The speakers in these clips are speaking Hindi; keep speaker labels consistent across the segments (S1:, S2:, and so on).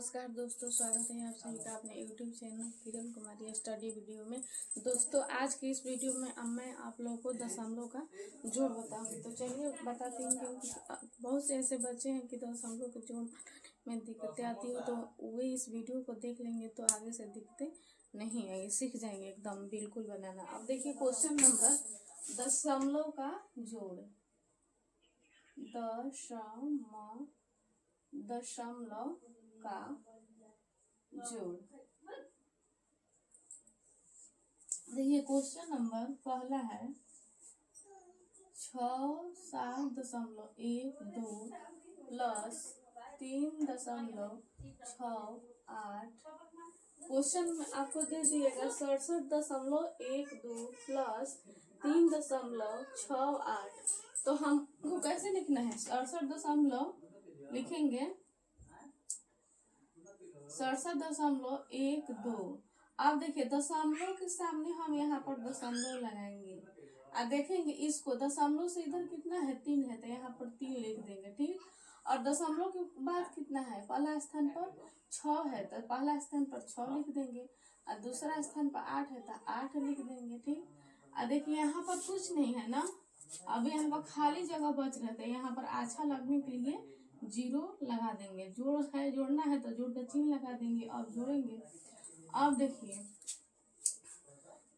S1: नमस्कार दोस्तों, स्वागत है आप सभी का अपने YouTube channel Kiran Kumari study video में। दोस्तों आज की इस वीडियो में अब मैं आप लोगों को दशमलव का जोड़ बताऊंगी। तो चलिए बताती हूँ, क्योंकि बहुत से ऐसे बच्चे हैं कि दशमलव के जोड़ में दिक्कतें आती हो, तो वे इस वीडियो को देख लेंगे तो आगे से दिक्कतें नहीं आएगी, सीख जाएंगे एकदम बिल्कुल बनाना। अब देखिए क्वेश्चन नंबर दशमलव का जोड़, दशमलव का जोड़। देखिए क्वेश्चन नंबर पहला है 67.12 प्लस 3.68। क्वेश्चन में आपको दे दिएगा 67.12 प्लस 3.68। तो हमको कैसे लिखना है? 67 लिखेंगे 67.12। आप देखिए दशमलव के सामने हम यहाँ पर दशमलव लगाएंगे और देखेंगे इसको दशमलव से इधर कितना है 3 है, तो यहाँ पर 3 लिख देंगे, ठीक। और दशमलव के बाद कितना है, पहला स्थान पर 6 है तो पहला स्थान पर 6 लिख देंगे और दूसरा स्थान पर 8 है तो 8 लिख देंगे, ठीक। और देखिए यहाँ पर कुछ नहीं है ना, अभी यहाँ पर खाली जगह बच रहे थे, यहाँ पर अच्छा लगने के लिए 0 लगा देंगे। जोड़ है, जोड़ना है तो जोड़ का चिन्ह लगा देंगे और जोड़ेंगे। अब देखिए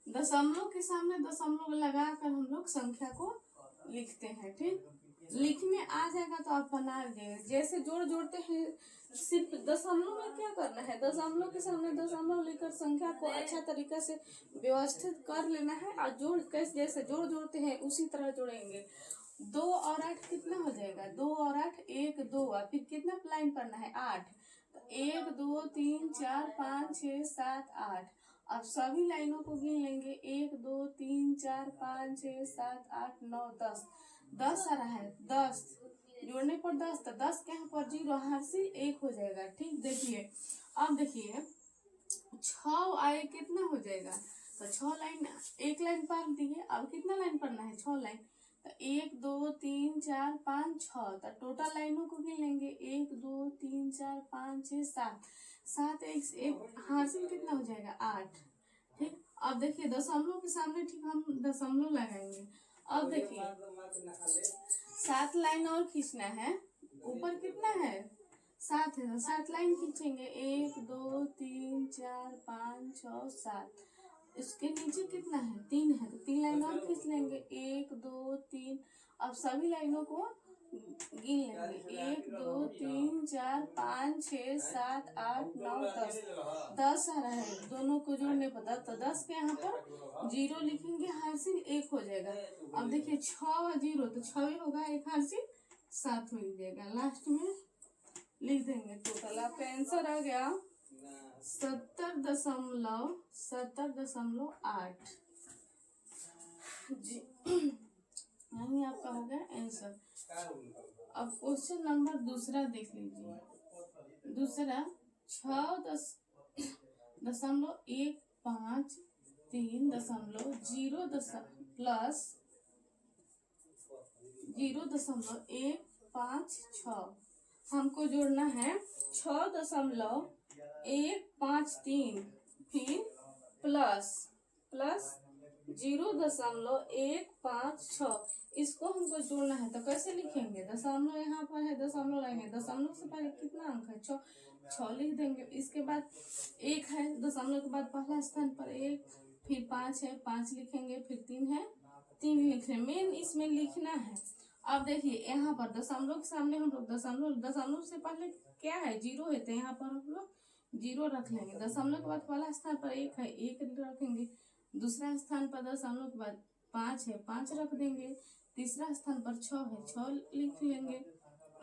S1: दशमलव के सामने दशमलव लगाकर हम लोग संख्या को लिखते हैं, ठीक। लिखने आ जाएगा तो आप बना देंगे। जैसे जोड़ जोड़ते हैं, सिर्फ दशमलव में क्या करना है, दशमलव के सामने दशमलव लेकर संख्या को अच्छा तरीका से व्यवस्थित कर लेना है और जोड़ कैसे जैसे जोड़ जोड़ते हैं उसी तरह जोड़ेंगे। 2 और 8 कितना हो जाएगा, 2 और 8 1 2, और फिर कितना लाइन पढ़ना है 8, तो 1 2 3 4 5 6 7 8। अब सभी लाइनों को गिन लेंगे 1 2 3 4 5 6 7 8 9 10। 10 आ रहा है, 10 जोड़ने पर 10, तो 10 के यहाँ पर 0 हासिल 1 हो जाएगा, ठीक। देखिए अब देखिए 6 आए कितना हो जाएगा, तो 6 लाइन, एक लाइन पढ़ दिए, अब कितना लाइन पढ़ना है 6 लाइन, तो 1 2 3 4 5 6, तो टोटल लाइनों को गिन लेंगे 1 2 3 4 5 6 7, 7 एक हासिल कितना हो जाएगा 8, ठीक। अब देखिए दशमलव के सामने ठीक हम दशमलव लगाएंगे। अब देखिए 7 लाइन और खींचना है, ऊपर कितना है 7 है, 7 लाइन खींचेंगे 1 2 3 4 5 6 7। इसके नीचे कितना है 3 है, तो 3 लाइन और खींच लेंगे 1 2 3। अब सभी लाइनों को गिन लेंगे 1 2 3 4 5 6 7 8 9 10। 10 आ रहा है, दोनों को जोड़ने पर 10, तो 10 के यहाँ पर 0 लिखेंगे, हासिल 1 हो जाएगा। अब देखिए 6 और 0 तो 6 ही होगा, 1 हासिल 7 मिल जाएगा, लास्ट में लिख देंगे टोटल। आपका आंसर आ गया 70.8 जी। यही आपका हो गया आंसर। अब क्वेश्चन नंबर दूसरा देख लीजिए। दूसरा 6.153.0 प्लस 0.156। हमको जोड़ना है 6.153 फिर प्लस 0.156। इसको हमको जोड़ना है, तो कैसे लिखेंगे, दशमलव यहाँ पर है, दशमलव लाएंगे, दशमलव से पहले कितना अंक है 6 लिख देंगे। इसके बाद 1 है, दशमलव के बाद पहला स्थान पर 1, फिर 5 है 5 लिखेंगे, फिर 3 है 3 लिखेंगे। मेन इसमें लिखना है। अब देखिए यहाँ पर दशमलव के सामने हम लोग दशमलव से पहले क्या है 0 है, तो यहाँ पर हम लोग 0 रख लेंगे। दशमलव के बाद पहला स्थान पर 1 है 1 रखेंगे, दूसरा स्थान पर दशमलव के बाद 5 है 5 रख देंगे, तीसरा स्थान पर 6 है 6 लिख लेंगे।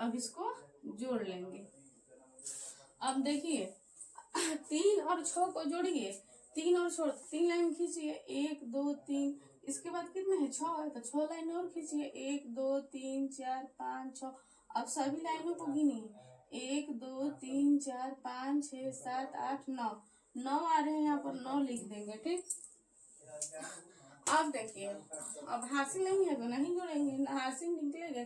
S1: अब इसको जोड़ लेंगे। अब देखिए 3 और 6 को जोड़िए, 3 और 6 3 लाइन खींचिए 1 2 3। इसके बाद कितने हैं 6 है, तो 6 लाइन और खींचिए 1 2 3 4 5 6। अब सभी लाइनों को गिनिए 1 2 3 4 5 6 7 8 9 9 आ रहे हैं, यहाँ पर 9 लिख देंगे, ठीक। अब देखिए अब हासिल नहीं है तो नहीं जोड़ेंगे, हासिल निकलेगा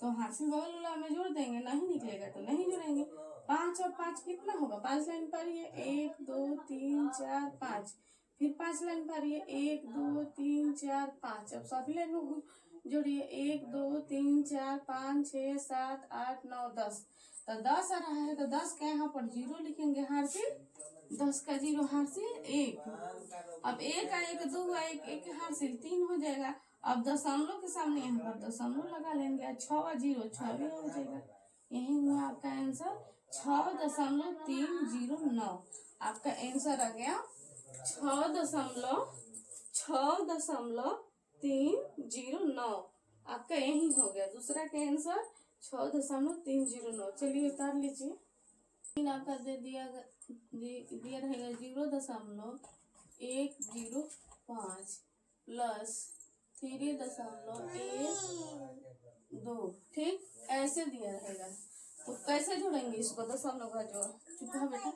S1: तो हासिल बगल वाला में जोड़ देंगे, नहीं निकलेगा तो नहीं जोड़ेंगे। 5 5 और 5 कितना होगा? 5 लाइन पर ये 1 2 3 4 5, फिर 5 लाइन पर ये 1 2 3 4 5। अब सभी लाइन को जोड़िए 1 2 3 4 5 6 7 8 9 10। तो 10 आ रहा है तो 10 का यहाँ पर 0 लिखेंगे हासिल, 10 का 0 हासिल 1। अब 1 का 1 2 का 1 1 हासिल 3 हो जाएगा। अब दशमलव के सामने यहाँ पर दशमलव लगा लेंगे, 6 का 0 6 भी हो जाएगा। यही हुआ आपका आंसर 6.309। आपका आंसर आ गया 6.309। आपका यही हो गया दूसरा का आंसर 6.309। चलिए उतार लीजिए। आपका दे दिया रहेगा 0.105 प्लस 3.12। ठीक, ऐसे दिया रहेगा। तो कैसे जोड़ेंगे इसको? दशमलव का जोड़। चुप है बेटा।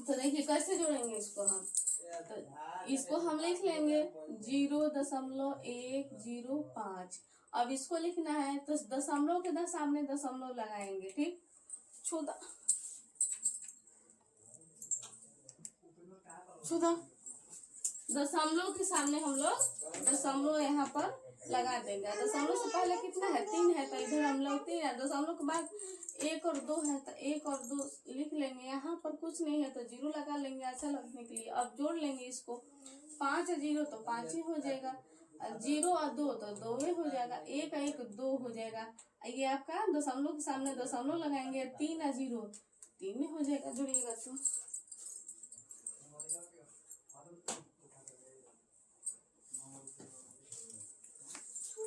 S1: तो देखिए कैसे जोड़ेंगे इसको हम। तो इसको हम लिख लेंगे 0.105। अब इसको लिखना है तो दशमलव के सामने दशमलव लगाएंगे। ठीक, छुदा दशमलव के सामने हम लोग दशमलव यहाँ पर लगा देंगे। दशमलव से पहले कितना है? 3 है तो इधर हम लोग 3 है। दशमलव के बाद 1 और 2 है तो 1 और 2 लिख लेंगे। यहाँ पर कुछ नहीं है तो 0 लगा लेंगे अच्छा लगने के लिए। अब जोड़ लेंगे इसको, 5 और 0 तो 5 ही हो जाएगा, 0 और 2 तो 2 ही हो जाएगा, 1 और 1 2 हो जाएगा। ये आपका दशमलव के सामने दशमलव लगाएंगे, 3 और 0 3 ही हो जाएगा। जोड़िएगा तो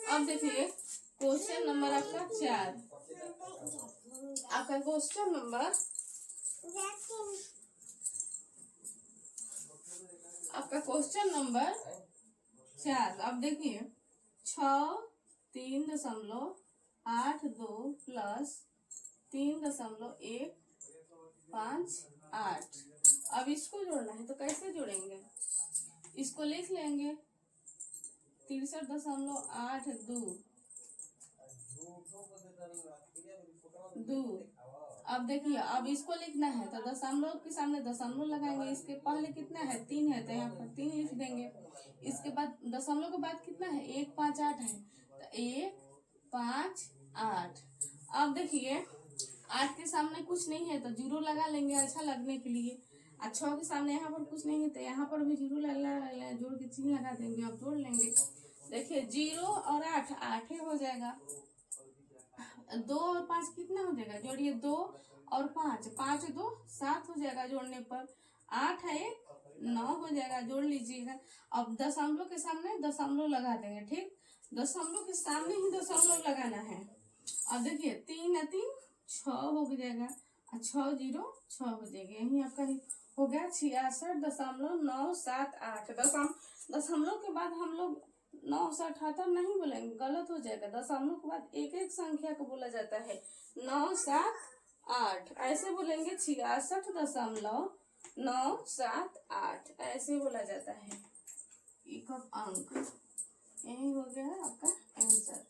S1: अब देखिए क्वेश्चन नंबर आपका 4। आपका क्वेश्चन नंबर आपका क्वेश्चन नंबर 4। अब देखिए 6.3.82 प्लस 3.158। अब इसको जोड़ना है तो कैसे जोड़ेंगे? इसको लिख लेंगे 63.82। अब देखिए अब इसको लिखना है तो दशमलव के सामने दशमलव लगाएंगे। इसके पहले कितना है? 3 है तो यहाँ पर 3 लिख देंगे। इसके बाद दशमलव के बाद कितना है? 1 5 8 है तो 1 5 8। अब देखिए 8 के सामने कुछ नहीं है तो 0 लगा लेंगे अच्छा लगने के लिए। 6 के सामने यहाँ पर कुछ नहीं है तो यहाँ पर भी 0 लगा जोड़ के चिन्ह लगा देंगे। अब जोड़ लेंगे। देखिए 0 और 8 8 ही हो जाएगा। 2 और 5 कितना हो जाएगा? जोड़िए 2 और 5 5 2 7 हो जाएगा। जोड़ने पर 8 है 1 9 हो जाएगा। जोड़ लीजिएगा। अब दशमलव के सामने दशमलव लगा देंगे। ठीक, दशमलव के सामने ही दशमलव लगाना है। अब देखिए 3 और 3 6 हो जाएगा, 6 0 6 हो जाएगा। यही आपका हो गया 66.978। दशमलव के बाद हम लोग 978 नहीं बोलेंगे, गलत हो जाएगा। दशमलव के बाद एक एक संख्या को बोला जाता है 978 ऐसे बोलेंगे। 66.978 ऐसे बोला जाता है। एक अंक यही हो गया आपका आंसर।